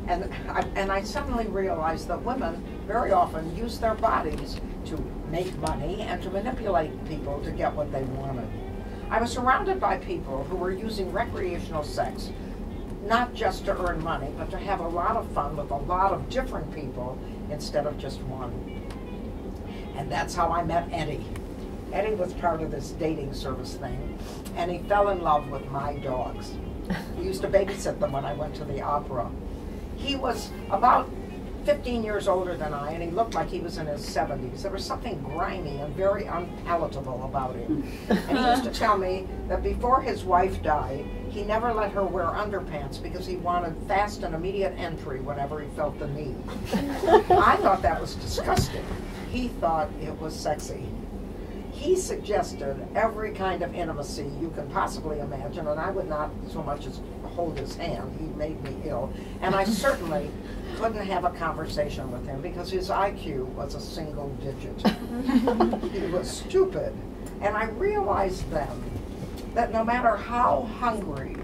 And I suddenly realized that women very often use their bodies to make money and to manipulate people to get what they wanted. I was surrounded by people who were using recreational sex not just to earn money, but to have a lot of fun with a lot of different people instead of just one. And that's how I met Eddie. Eddie was part of this dating service thing, and he fell in love with my dogs. He used to babysit them when I went to the opera. He was about 15 years older than I, and he looked like he was in his 70s. There was something grimy and very unpalatable about him. And he used to tell me that before his wife died, he never let her wear underpants because he wanted fast and immediate entry whenever he felt the need. I thought that was disgusting. He thought it was sexy. He suggested every kind of intimacy you can possibly imagine, and I would not so much as hold his hand. He made me ill. And I certainly couldn't have a conversation with him because his IQ was a single digit. He was stupid. And I realized then that no matter how hungry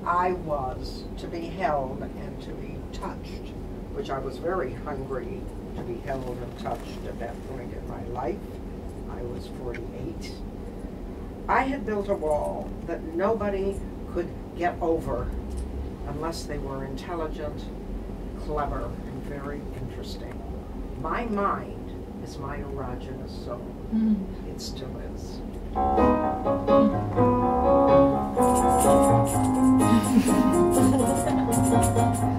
I was to be held and to be touched, which I was very hungry to be held and touched at that point in my life, I was 48, I had built a wall that nobody could get over unless they were intelligent, clever, and very interesting. My mind is my erogenous zone. It still is.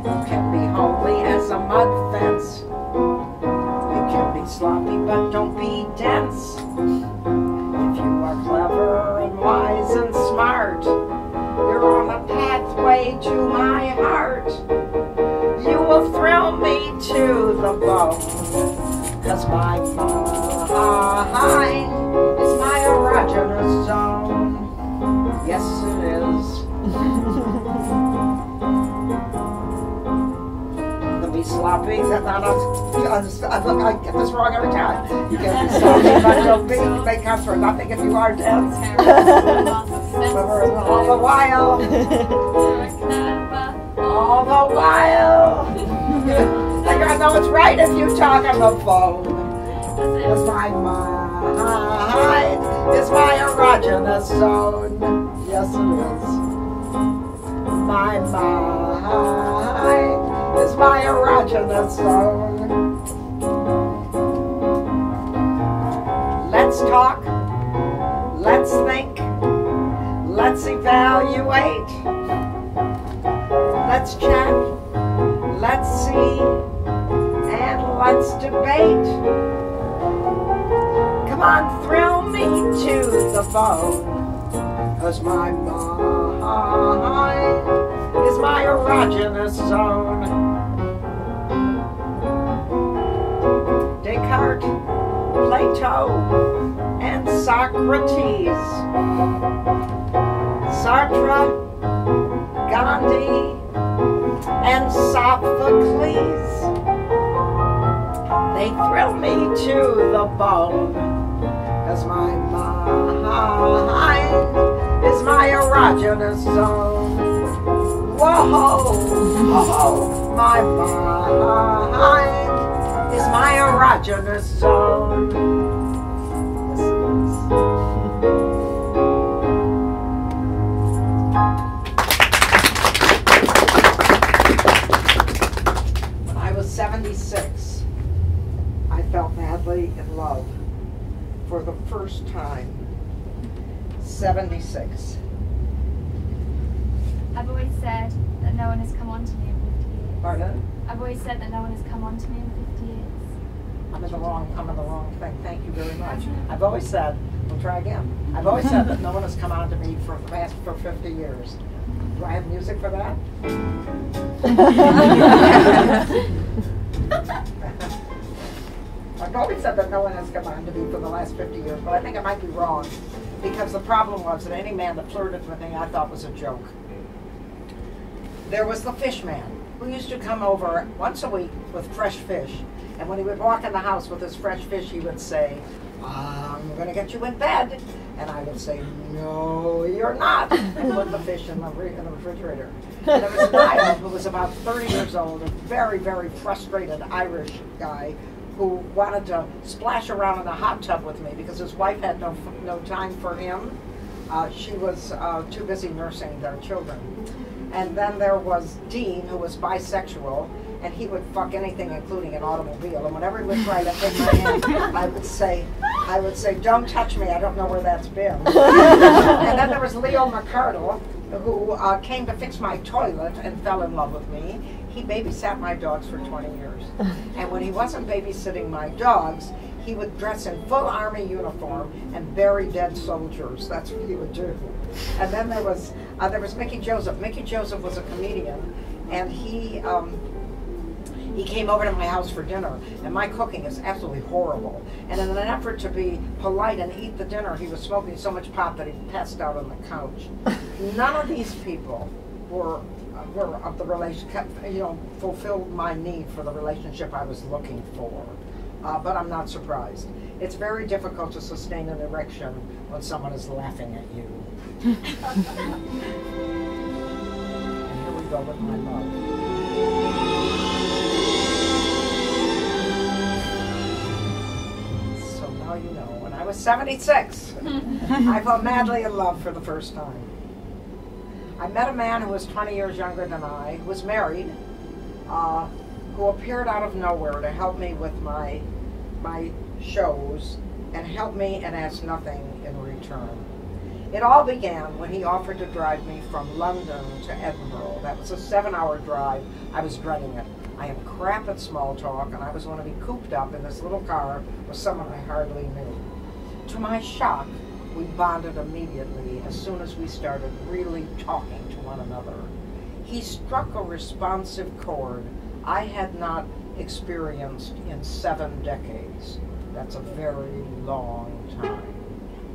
You can be homely as a mud fence. You can be sloppy, but don't be dense. If you are clever and wise and smart, you're on a pathway to my heart. You will thrill me to the bone, 'cause my mind is my erogenous zone. Yes, it is. To be sloppy, I get this wrong every time. You can be sloppy, but don't be, they come for nothing if you are dense. All the while, I know it's right if you talk on the phone. Because my mind is my erogenous zone. Yes, it is. My mind is my erogenous zone. Let's talk. Let's think. Let's evaluate. Let's chat. Let's see. And let's debate. Come on, thrill me to the bone. 'Cause my mind is my erogenous zone. Descartes, Plato, and Socrates, Sartre, Gandhi, and Sophocles, they thrill me to the bone. 'Cause my mind is my erogenous zone. Whoa, whoa, my mind is my erogenous zone. Yes, it is. When I was 76, I fell madly in love for the first time. 76. I've always said that no one has come on to me in 50 years. Pardon? I've always said that no one has come on to me in 50 years. I'm in the wrong thing. Thank you very much. I've always said, we'll try again. I've always said that no one has come on to me for 50 years. Do I have music for that? I've always said that no one has come on to me for the last 50 years, but I think I might be wrong. Because the problem was that any man that flirted with me I thought was a joke. There was the fish man, who used to come over once a week with fresh fish. And when he would walk in the house with his fresh fish, he would say, I'm going to get you in bed. And I would say, no, you're not, and put the fish in the refrigerator. And there was Niall, who was about 30 years old, a very, very frustrated Irish guy who wanted to splash around in a hot tub with me because his wife had no time for him. She was too busy nursing their children. And then there was Dean, who was bisexual, and he would fuck anything, including an automobile. And whenever he would try to take my hand, I would say, don't touch me, I don't know where that's been. And then there was Leo McCardle, who came to fix my toilet and fell in love with me. He babysat my dogs for 20 years. And when he wasn't babysitting my dogs, he would dress in full army uniform and bury dead soldiers. That's what he would do. And then there was Mickey Joseph. Mickey Joseph was a comedian, and he came over to my house for dinner, and my cooking is absolutely horrible. And in an effort to be polite and eat the dinner, he was smoking so much pot that he passed out on the couch. None of these people were of the relationship, fulfilled my need for the relationship I was looking for. But I'm not surprised. It's very difficult to sustain an erection when someone is laughing at you. And here we go with my love. You know, when I was 76, I fell madly in love for the first time. I met a man who was 20 years younger than I, who was married, who appeared out of nowhere to help me with my shows and help me and asked nothing in return. It all began when he offered to drive me from London to Edinburgh. That was a 7-hour drive. I was dreading it. I am crap at small talk, and I was going to be cooped up in this little car with someone I hardly knew. To my shock, we bonded immediately as soon as we started really talking to one another. He struck a responsive chord I had not experienced in 7 decades. That's a very long time.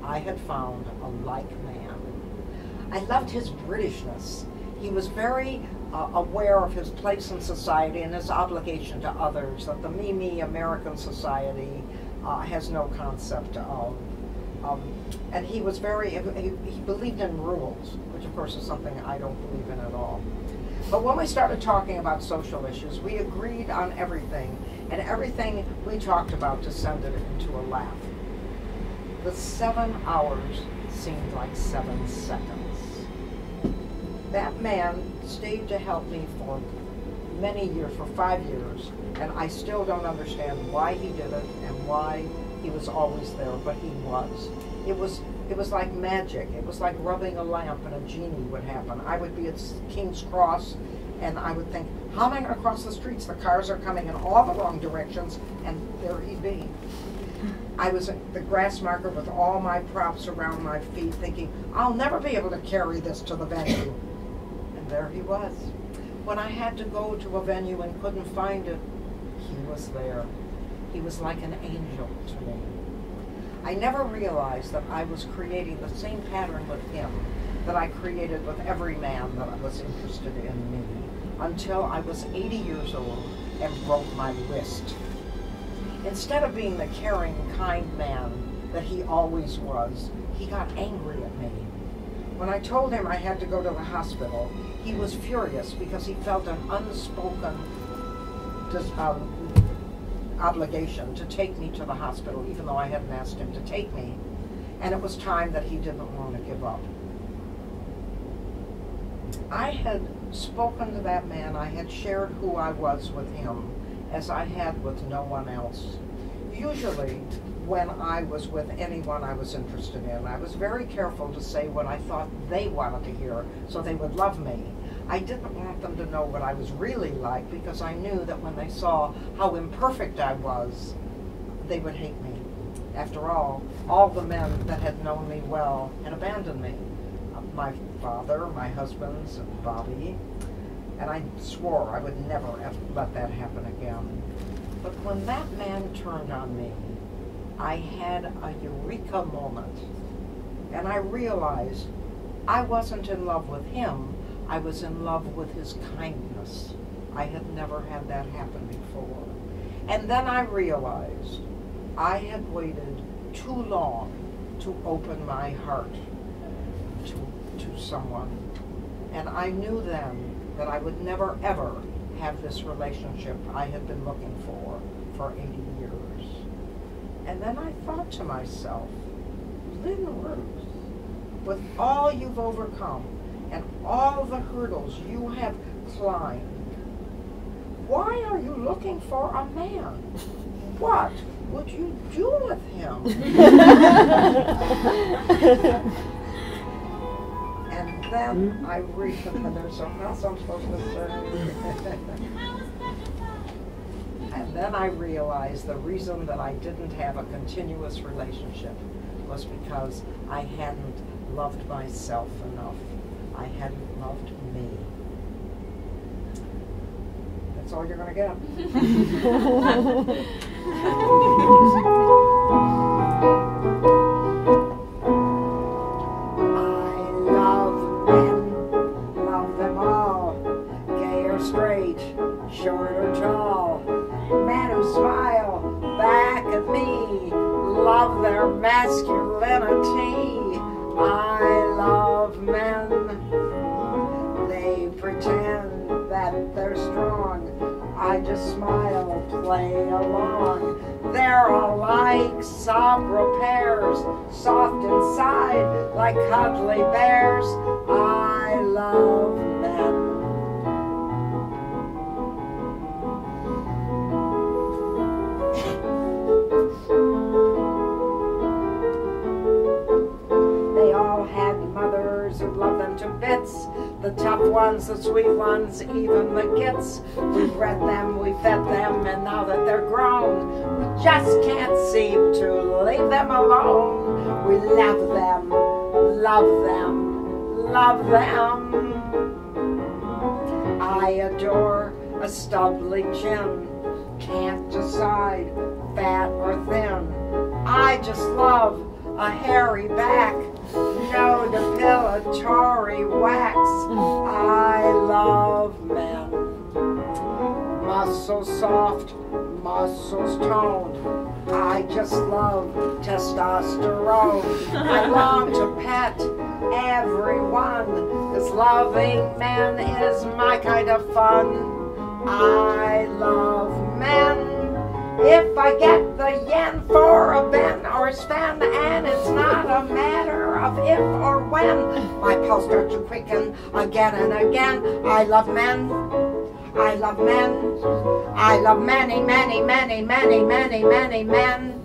I had found a like man. I loved his Britishness. He was very aware of his place in society and his obligation to others, that the me American society has no concept of. And he was he believed in rules, which of course is something I don't believe in at all. But when we started talking about social issues, we agreed on everything, and everything we talked about descended into a laugh. The 7 hours seemed like 7 seconds. That man stayed to help me for many years, for 5 years, and I still don't understand why he did it and why he was always there, but he was. It was like magic. It was like rubbing a lamp and a genie would happen. I would be at King's Cross, and I would think, how am I going to cross the streets? The cars are coming in all the wrong directions, and there he'd be. I was at the grass marker with all my props around my feet thinking, I'll never be able to carry this to the venue. And there he was. When I had to go to a venue and couldn't find it, he was there. He was like an angel to me. I never realized that I was creating the same pattern with him that I created with every man that was interested in me, until I was 80 years old and broke my wrist. Instead of being the caring, kind man that he always was, he got angry at me. When I told him I had to go to the hospital, he was furious because he felt an unspoken obligation to take me to the hospital, even though I hadn't asked him to take me. And it was time that he didn't want to give up. I had spoken to that man. I had shared who I was with him as I had with no one else. Usually, when I was with anyone I was interested in, I was very careful to say what I thought they wanted to hear so they would love me. I didn't want them to know what I was really like, because I knew that when they saw how imperfect I was, they would hate me. After all the men that had known me well had abandoned me. My father, my husbands, and Bobby. And I swore I would never let that happen again. But when that man turned on me, I had a eureka moment. And I realized I wasn't in love with him, I was in love with his kindness. I had never had that happen before. And then I realized I had waited too long to open my heart to someone. And I knew then that I would never ever have this relationship I had been looking for 80 years. And then I thought to myself, Lynn Ruth, with all you've overcome and all the hurdles you have climbed, why are you looking for a man? What would you do with him? And then I there's something else I'm supposed to say. And then I realized the reason that I didn't have a continuous relationship was because I hadn't loved myself enough. I hadn't loved me. That's all you're going to get. I love men, love them all, gay or straight, short or tall, men who smile back at me, love their masculinity. I love men, they pretend that they're strong, I just smile, play along. They're alike, somber pairs, soft inside like cuddly bears. I love men. They all had mothers who loved them to bits, the tough ones, the sweet ones, even the gits. We bred them, we fed them, and now that they're grown, we just can't seem to leave them alone. We love them, love them, love them. I adore a stubbly chin, can't decide fat or thin. I just love a hairy back, no depilatory wax. I love men. Muscles soft, muscles toned. I just love testosterone. I long to pet everyone, 'cause loving men is my kind of fun. I love men. If I get the yen for a Ben or a Sven, and it's not a matter of if or when, my pulse starts to quicken again and again. I love men. I love men. I love many, many, many, many, many, many men.